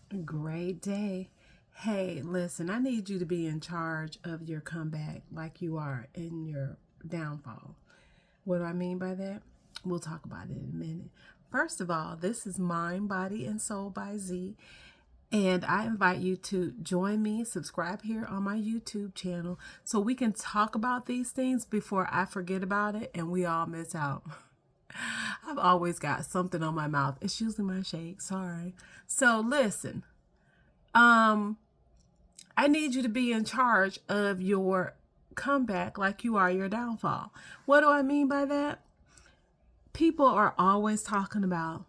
Great day. Hey, listen, I need you to be in charge of your comeback like you are in your downfall. What do I mean by that? We'll talk about it in a minute. First of all, this is Mind, Body, and Soul by Z. And I invite you to join me, subscribe here on my YouTube channel so we can talk about these things before I forget about it and we all miss out. I've always got something on my mouth. It's usually my shake. Sorry. So listen, um, I need you to be in charge of your comeback like you are your downfall. What do I mean by that? People are always talking about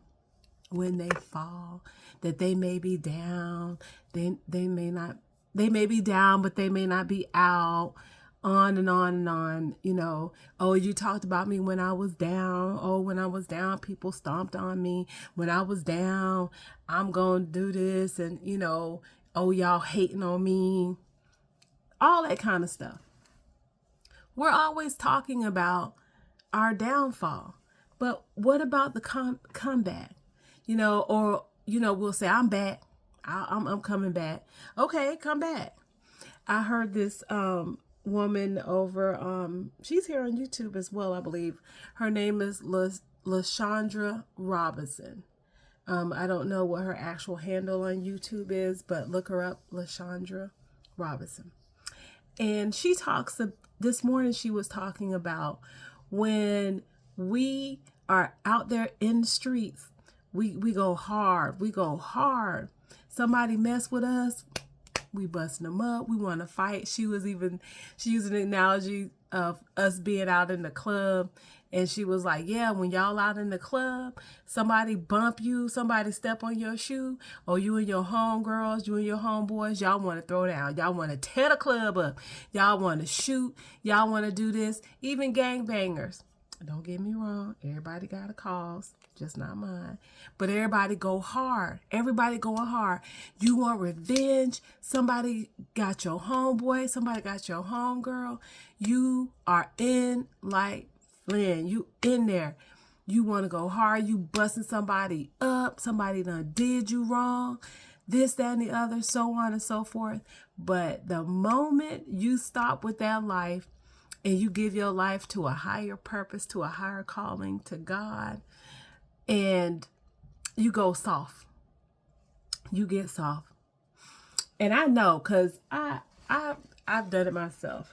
when they fall, that they may be down, they may not they may be down, but they may not be out, on and on and on, oh, you talked about me when I was down. Oh, when I was down, people stomped on me. When I was down, I'm going to do this, and oh, y'all hating on me. All that kind of stuff. We're always talking about our downfall. But what about the comeback? Or we'll say, I'm back. I'm coming back. Okay, come back. I heard this woman over, she's here on YouTube as well, I believe. Her name is LaShondra Robinson. I don't know what her actual handle on YouTube is, but look her up, LaShondra Robinson. And this morning she was talking about when we are out there in the streets, we go hard. We go hard. Somebody mess with us, we busting them up. We want to fight. She used an analogy of us being out in the club. And she was like, yeah, when y'all out in the club, somebody bump you, somebody step on your shoe, or you and your homegirls, you and your homeboys, y'all want to throw down. Y'all want to tear the club up. Y'all want to shoot. Y'all want to do this. Even gangbangers. Don't get me wrong. Everybody got a cause, just not mine. But everybody go hard. Everybody going hard. You want revenge. Somebody got your homeboy. Somebody got your homegirl. You are in like Flynn. You in there. You want to go hard. You busting somebody up. Somebody done did you wrong. This, that, and the other, so on and so forth. But the moment you stop with that life, and you give your life to a higher purpose, to a higher calling, to God, and you go soft. You get soft. And I know, because I've done it myself.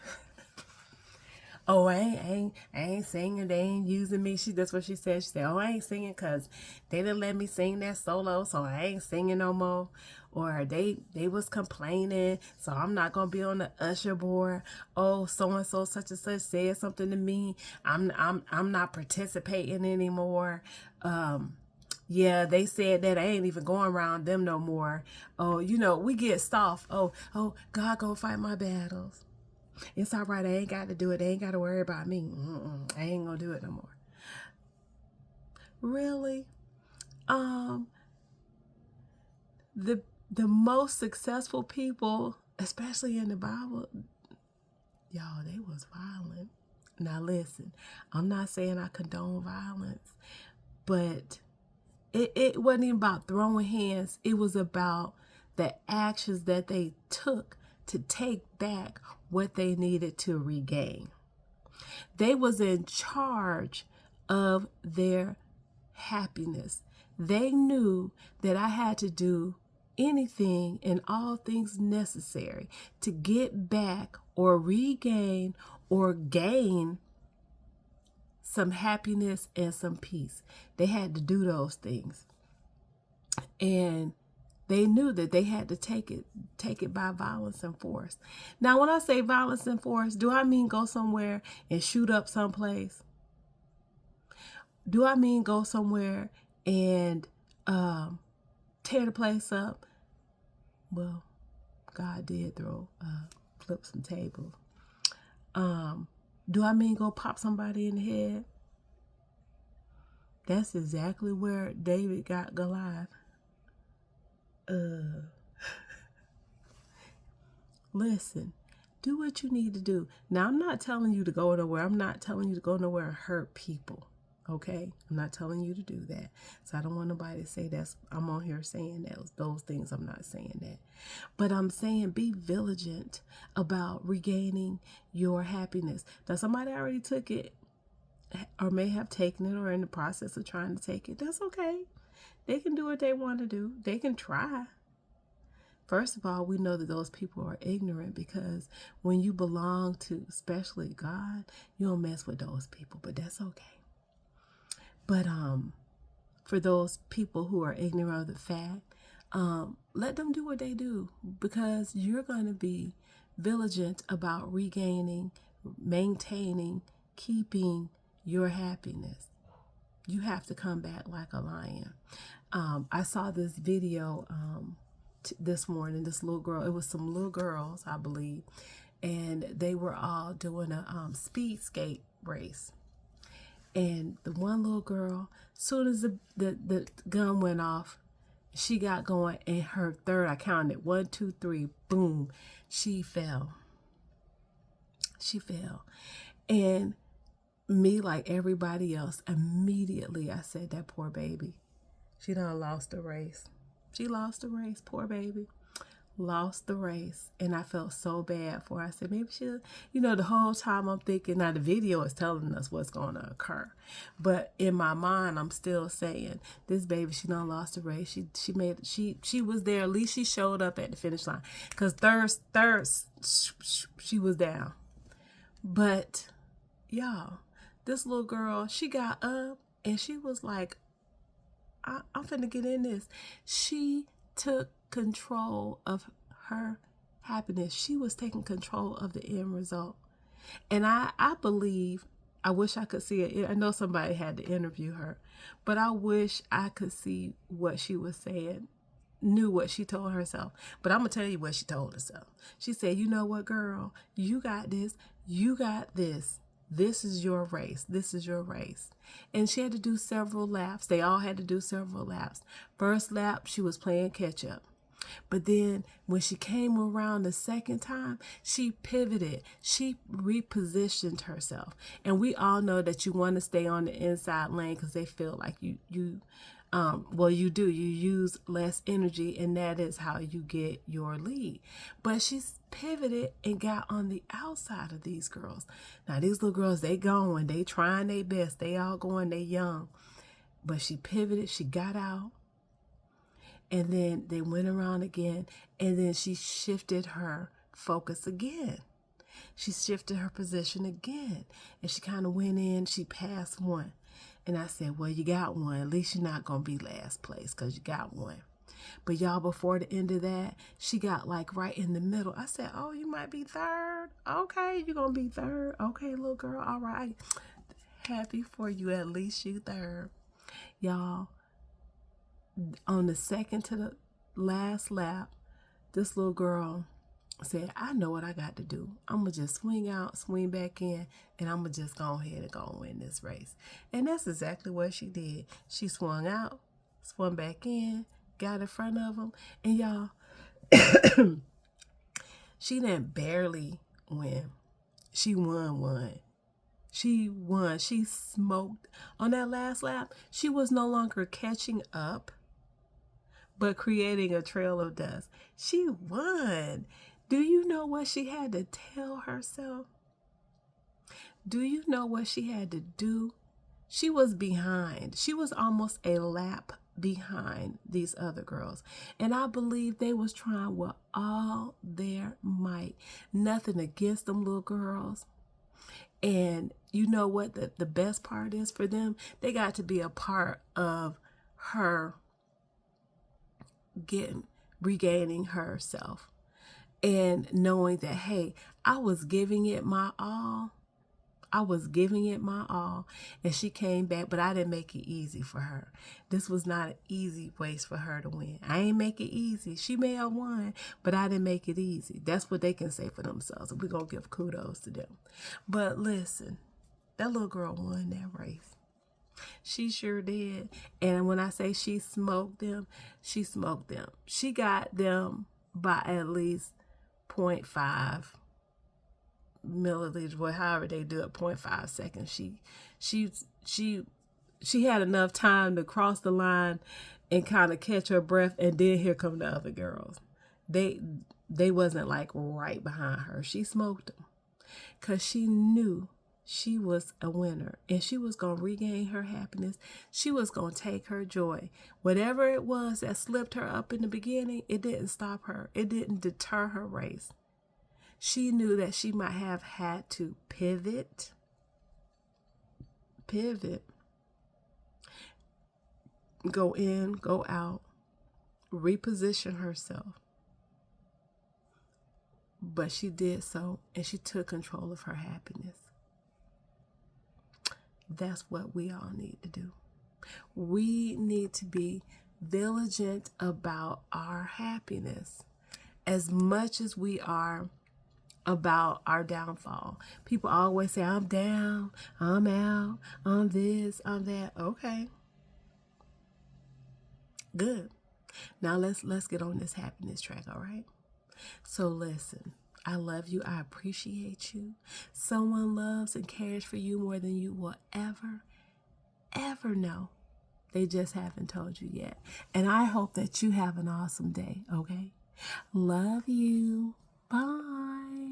Oh, I ain't singing. They ain't using me. That's what she said. She said, oh, I ain't singing because they didn't let me sing that solo, so I ain't singing no more. Or they was complaining, so I'm not gonna be on the usher board. Oh, so and so such and such said something to me. I'm not participating anymore. Yeah, they said that I ain't even going around them no more. Oh, we get soft. Oh, God gonna fight my battles. It's all right. I ain't got to do it. They ain't got to worry about me. I ain't gonna do it no more. Really? The most successful people, especially in the Bible, y'all, they was violent. Now listen, I'm not saying I condone violence, but it wasn't even about throwing hands. It was about the actions that they took to take back what they needed to regain. They was in charge of their happiness. They knew that I had to do anything and all things necessary to get back or regain or gain some happiness and some peace. They had to do those things. And they knew that they had to take it by violence and force. Now, when I say violence and force, do I mean go somewhere and shoot up someplace? Do I mean go somewhere and tear the place up? Well, God did flip some tables. Do I mean go pop somebody in the head? That's exactly where David got Goliath. Listen, do what you need to do. Now, I'm not telling you to go nowhere. I'm not telling you to go nowhere and hurt people. Okay, I'm not telling you to do that. So I don't want nobody to say I'm on here saying those things. I'm not saying that. But I'm saying be vigilant about regaining your happiness. Now, somebody already took it or may have taken it or in the process of trying to take it. That's okay. They can do what they want to do. They can try. First of all, we know that those people are ignorant, because when you belong to, especially God, you don't mess with those people, but that's okay. But for those people who are ignorant of the fact, let them do what they do, because you're going to be vigilant about regaining, maintaining, keeping your happiness. You have to come back like a lion. I saw this video this morning. This little girl, it was some little girls, I believe, and they were all doing a speed skate race. And the one little girl, soon as the gun went off, she got going, and her third, I counted 1, 2, 3, boom, she fell. She fell. And me, like everybody else, immediately I said, that poor baby. She done lost the race. She lost the race, poor baby. Lost the race. And I felt so bad for her. I said, maybe she'll, the whole time I'm thinking, now the video is telling us what's going to occur. But in my mind, I'm still saying, this baby, she done lost the race. She was there. At least she showed up at the finish line. Because third, she was down. But, y'all, this little girl, she got up and she was like, I'm finna get in this. She took control of her happiness. She was taking control of the end result. And I believe, I wish I could see it. I know somebody had to interview her, but I wish I could see what she was saying, knew what she told herself. But I'm going to tell you what she told herself. She said, you know what, girl? You got this. You got this. This is your race. This is your race. And she had to do several laps. They all had to do several laps. First lap, she was playing catch up. But then when she came around the second time, she pivoted. She repositioned herself. And we all know that you want to stay on the inside lane because they feel like you do. You use less energy, and that is how you get your lead. But she's pivoted and got on the outside of these girls. Now, these little girls, they going, they trying their best. They all going, they young. But she pivoted, she got out, and then they went around again, and then she shifted her focus again. She shifted her position again, and she kind of went in, she passed one. And I said, well, you got one. At least you're not going to be last place because you got one. But y'all, before the end of that, she got like right in the middle. I said, oh, you might be third. Okay, you're going to be third. Okay, little girl. All right. Happy for you. At least you third. Y'all, on the second to the last lap, this little girl said, I know what I got to do. I'm going to just swing out, swing back in, and I'm going to just go ahead and go win this race. And that's exactly what she did. She swung out, swung back in, got in front of them. And y'all, she didn't barely win. She won. She won. She smoked. On that last lap, she was no longer catching up, but creating a trail of dust. She won. Do you know what she had to tell herself? Do you know what she had to do? She was behind. She was almost a lap behind these other girls. And I believe they was trying with all their might. Nothing against them little girls. And you know what the best part is for them? They got to be a part of her regaining herself. And knowing that, hey, I was giving it my all. And she came back, but I didn't make it easy for her. This was not an easy race for her to win. I ain't make it easy. She may have won, but I didn't make it easy. That's what they can say for themselves. We're going to give kudos to them. But listen, that little girl won that race. She sure did. And when I say she smoked them, she smoked them. She got them by at least 0.5 milliliters, however they do it, 0.5 seconds. She she had enough time to cross the line and kind of catch her breath, and then here come the other girls. They they wasn't like right behind her. She smoked them because she knew she was a winner and she was going to regain her happiness. She was going to take her joy. Whatever it was that slipped her up in the beginning, it didn't stop her. It didn't deter her race. She knew that she might have had to pivot, go in, go out, reposition herself. But she did so, and she took control of her happiness. That's what we all need to do. We need to be vigilant about our happiness as much as we are about our downfall. People always say, I'm down, I'm out, I'm this, I'm that. Okay, good. Now let's get on this happiness track, all right? So listen, I love you. I appreciate you. Someone loves and cares for you more than you will ever know. They just haven't told you yet. And I hope that you have an awesome day, okay? Love you. Bye.